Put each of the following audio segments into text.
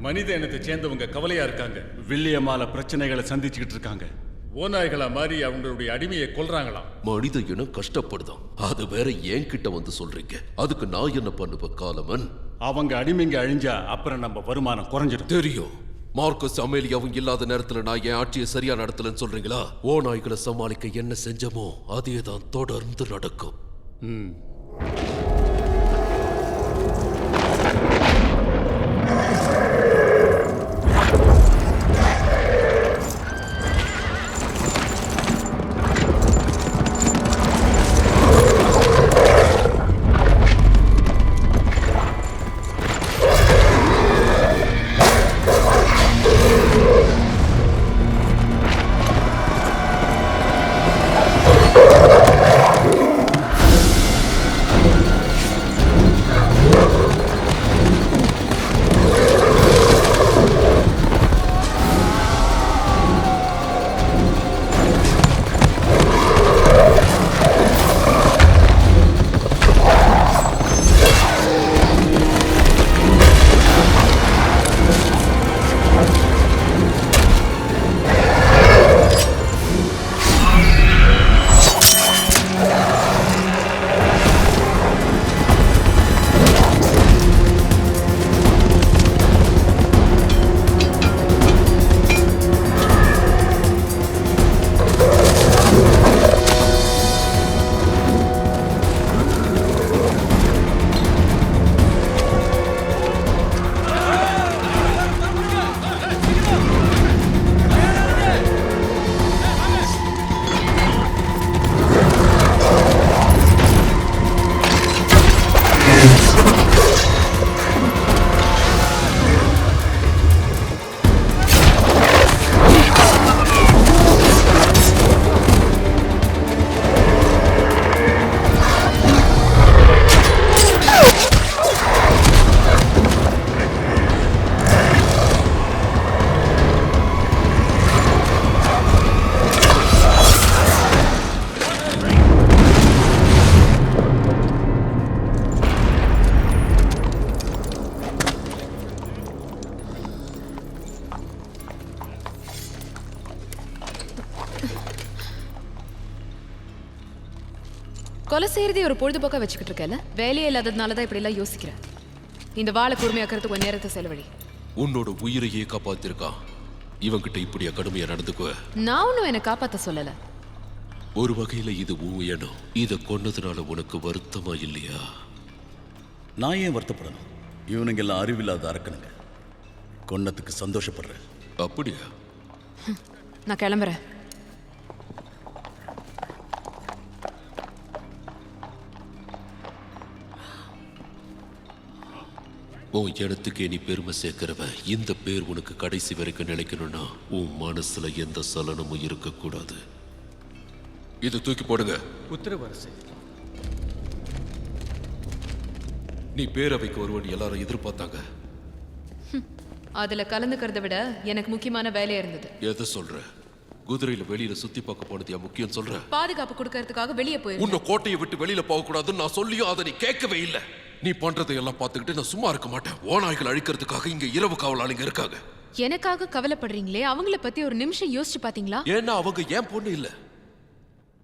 மனித இனத்தை சேர்ந்தவங்க கவலையா இருக்காங்க. வில்லியமால பிரச்சனைகளை சந்திச்சுக்கிட்டு இருக்காங்க. ஓநாய்களா மாறி அவங்களுடைய அடிமையை கொல்றாங்களாம். மனித இனம் கஷ்டப்படுதான், அது வேற என்கிட்ட வந்து சொல்றீங்க. அதுக்கு நான் என்ன பண்ணுவேன் காலமன்? அவங்க அடிமைங்க அழிஞ்சா அப்புறம் நம்ம வருமானம் குறைஞ்சிடும். தெரியும். மார்க்கஸ் அமேலியாவும் இல்லாத நேரத்துல நான் என் ஆட்சியை சரியா நடத்தலன்னு சொல்றீங்களா? ஓநாய்களை சமாளிக்க என்ன செஞ்சமோ அதேதான் தொடர்ந்து நடக்கும். கொலை செய்யறதே ஒரு பொழுதுபோக்கா வச்சுக்கிட்டு இருக்கல. வேலையே இல்லாததுனாலதான் இப்படி எல்லாம் யோசிக்கிறேன். இந்த வாழை கூர்மையாக்கிறதுக்கு கொஞ்ச நேரத்தை செலவழி. உன்னோட உயிரையே காப்பாத்திருக்கான். இவங்கிட்ட இப்படியா கடுமையா நடந்துக்குவ? நான் ஒன்னும் என்னை காப்பாத்த சொல்லல. ஒரு வகையில இது உன் இடம். இதை கொன்னதுனால உனக்கு வருத்தமா இல்லையா? நான் ஏன் வருத்தப்படணும்? இவனுங்க எல்லாம் அறிவில்லாத அரக்கனுங்க. கொன்னதுக்கு சந்தோஷப்படுறேன். அப்படியா? நான் கிளம்புறேன். உன் இடத்துக்கே நீ பெருமை சேர்க்கிறவன். இந்த பேர் உனக்கு கடைசி வரைக்கும் நிலைக்கணும்னா உன் மனசுல எந்த சலனமும் இருக்கக்கூடாது. இது தூக்கி போடுங்க. உத்தரவு அரசே. நீ பேரவைக்கு வருவன் எல்லாரும் எதிர்பார்த்தாங்க. அதுல கலந்துக்கிறத விட எனக்கு முக்கியமான வேலையா இருந்தது. எதை சொல்ற? குதிரையில வெளியில சுத்தி பார்க்க போனது முக்கியம் சொல்ற? பாதுகாப்பு கொடுக்கறதுக்காக வெளியே போயிருந்தேன். உன்னை கோட்டையை விட்டு வெளியில போக கூடாதுன்னு நான் சொல்லியும் அதை நீ கேட்கவே இல்லை. நீ பண்றதையெல்லாம் பார்த்துக்கிட்டு நான் சும்மா இருக்க மாட்டேன். ஓநாய்கள் அழிக்கிறதுக்காக இங்க இரவு காவலாளிங்க இருக்காங்க. எனக்காக கவலைப்படுறீங்களே, அவங்கள பத்தி ஒரு நிமிஷம் யோசிச்சு பாத்தீங்களா? ஏன்னா அவங்க ஏன் பொண்ணு இல்ல.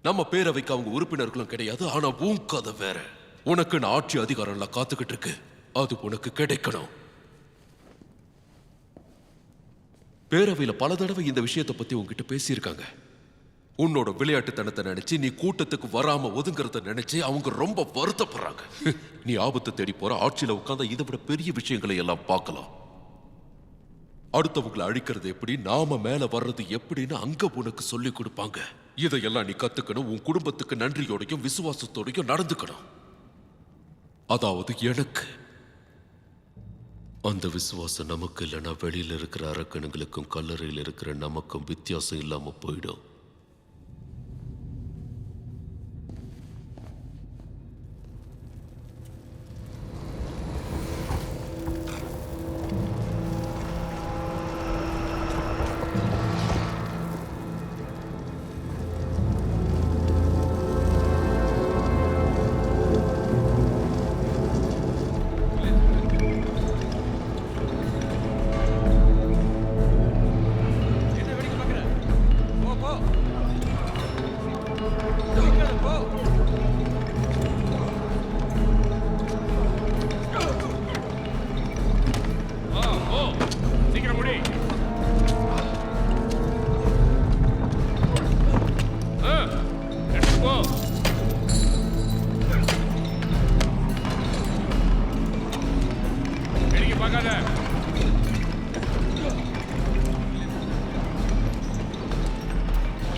நம்ம பேரவைக்கு அவங்க உறுப்பினர்களும் கிடையாது. ஆனா உன் கதை வேற. உனக்கு நான் ஆட்சி அதிகாரம் எல்லாம் காத்துக்கிட்டு இருக்கு. அது உனக்கு கிடைக்கணும். பேரவையில பல தடவை இந்த விஷயத்தை பத்தி உங்ககிட்ட பேசியிருக்காங்க. உன்னோட விளையாட்டுத்தனத்தை நினைச்சு நீ கூட்டத்துக்கு வராம ஒதுங்கிறத நினைச்சு அவங்க ரொம்ப வருத்தப்படுறாங்க. நீ ஆபத்தை தேடி போற ஆட்சியில உட்கார்ந்தா இதை விட பெரிய விஷயங்களை எல்லாம் பார்க்கலாம். அடுத்தவங்களை அழிக்கிறது எப்படி, நாம மேல வர்றது எப்படின்னு அங்க உனக்கு சொல்லி கொடுப்பாங்க. இதையெல்லாம் நீ கத்துக்கணும். உன் குடும்பத்துக்கு நன்றியோடையும் விசுவாசத்தோடையும் நடந்துக்கணும். அதாவது எனக்கு அந்த விசுவாசம் நமக்கு இல்லைன்னா வெளியில இருக்கிற அரக்கணுங்களுக்கும் கல்லறையில் இருக்கிற நமக்கும் வித்தியாசம் இல்லாம போயிடும்.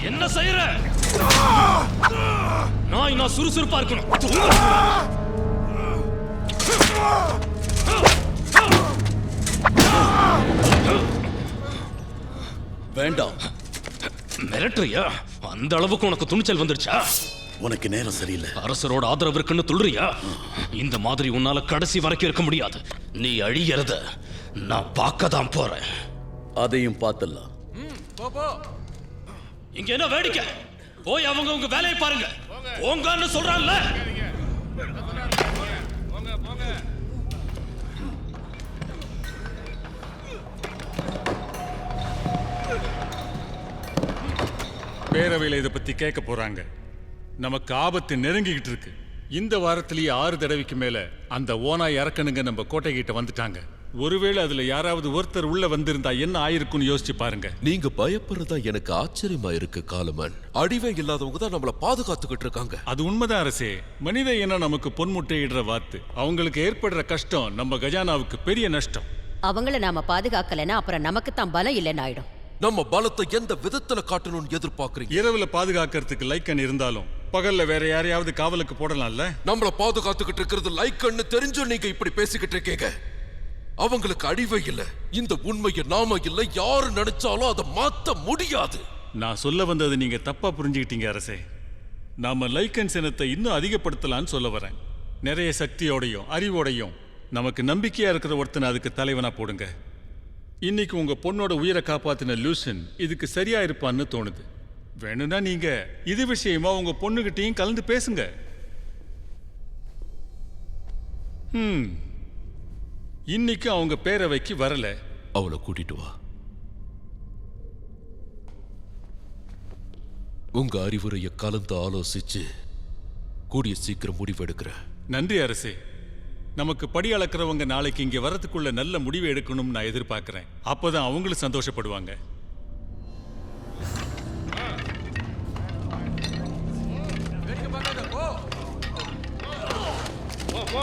என்ன செய்யற? நான் சுறுசுறுப்பா இருக்கணும். வேண்டாம். மிரட்டுறியா? அந்த அளவுக்கு உனக்கு துணிச்சல் வந்துருச்சா? உனக்கு நேரம் சரியில்லை. அரசரோட ஆதரவு இருக்குன்னு துள்ளுறியா? இந்த மாதிரி உன்னால கடைசி வரைக்கும் இருக்க முடியாது. நீ அழியறத நான் பார்க்க தான் போறேன். அதையும் பார்த்தலாம். இங்க என்ன வேடிக்கை? போய் அவங்க உங்க வேலையை பாருங்க. போங்கன்னு சொல்றான்ல. பேரவையில் இதை பத்தி கேட்க போறாங்க. நமக்கு ஆபத்து நெருங்கிக்கிட்டு இருக்கு. இந்த வாரத்திலேயே 6 தடவைக்கு மேல அந்த ஓனாய் அரக்கனுங்க நம்ம கோட்டை கிட்ட வந்துட்டாங்க. ஒருவேளை அதுல யாராவது ஒருத்தர் உள்ள வந்திருந்தா என்ன ஆயிருக்குன்னு யோசிச்சு பாருங்க. நீங்க பயப்படுறதா எனக்கு ஆச்சரியமா இருக்கு காலமன். அடிவே இல்லாதவங்க தான் நம்மள பாதுகாத்துக்கிட்டு இருக்காங்க. அது உண்மைதான் அரசே. மனித இனம் நமக்கு பொன்முட்டையிடுற வாத்து. அவங்களுக்கு ஏற்படுற கஷ்டம் நம்ம கஜானாவுக்கு பெரிய நஷ்டம். அவங்கள நாம பாதுகாக்கலன்னா அப்புறம் நமக்கு தான் பலம் இல்லைன்னு ஆயிடும். நம்ம பலத்தை எந்த விதத்துல காட்டணும்னு எதிர்பார்க்கறீங்க? இரவுல பாதுகாக்கிறதுக்கு லைக்கன் இருந்தாலும் பகல்ல வேற யாரையாவது காவலுக்கு போடலாம்ல. நம்மள பாதுகாத்துக்கிட்டு இருக்கிறது லைக்கன்னு தெரிஞ்சும் நீங்க இப்படி பேசிக்கிட்டு இருக்கீங்க. அவங்களுக்கு அழிவே இல்ல. இந்த உண்மையை நாம இல்ல யாரு நினைச்சாலும் அதை மாத்த முடியாது. நான் சொல்ல வந்தது நீங்க தப்பா புரிஞ்சுக்கிட்டீங்க அரசே. நாம லைக்கன் சினத்தை இன்னும் அதிகப்படுத்தலான்னு சொல்ல வரேன். நிறைய சக்தியோடையும் அறிவோடையும் நமக்கு நம்பிக்கையா இருக்கிற ஒருத்தனை அதுக்கு தலைவனா போடுங்க. இன்னைக்கு உங்க பொண்ணோட உயிரை காப்பாத்தின லூசன் இதுக்கு சரியா இருப்பான்னு தோணுது. வேணும்னா நீங்க இது விஷயமா உங்க பொண்ணுகிட்டையும் கலந்து பேசுங்க. இன்னைக்கு அவங்க பேரவைக்கு வரல. அவளை கூட்டிட்டு வா. உங்க அறிவுரையை கலந்து ஆலோசிச்சு கூடிய சீக்கிரம் முடிவெடுக்கிறேன். நன்றி அரசே. நமக்கு படி அளக்கிறவங்க நாளைக்கு இங்க வரதுக்குள்ள நல்ல முடிவு எடுக்கணும்னு நான் எதிர்பார்க்கிறேன். அப்பதான் அவங்களும் சந்தோஷப்படுவாங்க. போ